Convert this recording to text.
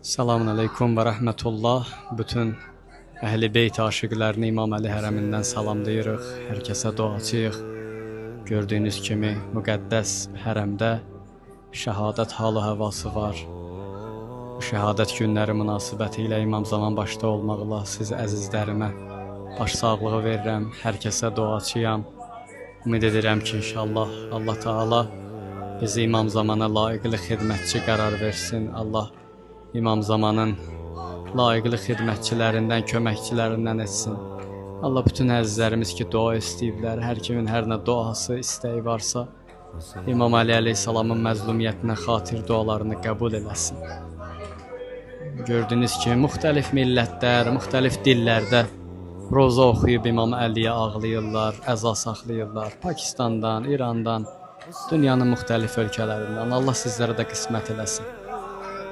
Selamun Aleyküm və Rəhmətullah. Bütün Əhl-i Beyt aşiqlərini İmam Əli hərəmindən salamlayırıq. Hər kəsə duacıyıq. Gördüyünüz kimi müqəddəs hərəmdə şəhadət halı havası var. Bu şəhadət günləri münasibəti ilə İmam Zaman başda olmaqla siz əzizlərimə baş sağlığı verirəm. Hər kəsə duacıyam. Ümid edirəm ki, inşallah Allah Taala bizi İmam Zamana layiqli xidmətçi qərar versin. Allah İmam Zamanın layiqli xidmətçilərindən, köməkçilərindən etsin. Allah bütün əzizlərimiz ki, dua istəyiblər, hər kimin hər nə duası, istəyi varsa, İmam Əli əleyhissalamın məzlumiyyətinə xatir dualarını qəbul eləsin. Gördüyünüz kimi, müxtəlif millətlər, müxtəlif dillərdə roza oxuyub İmam Əliyə ağlayırlar, əza saxlayırlar. Pakistandan, İrandan, dünyanın müxtəlif ölkələrindən. Allah sizlərə də qismət eləsin.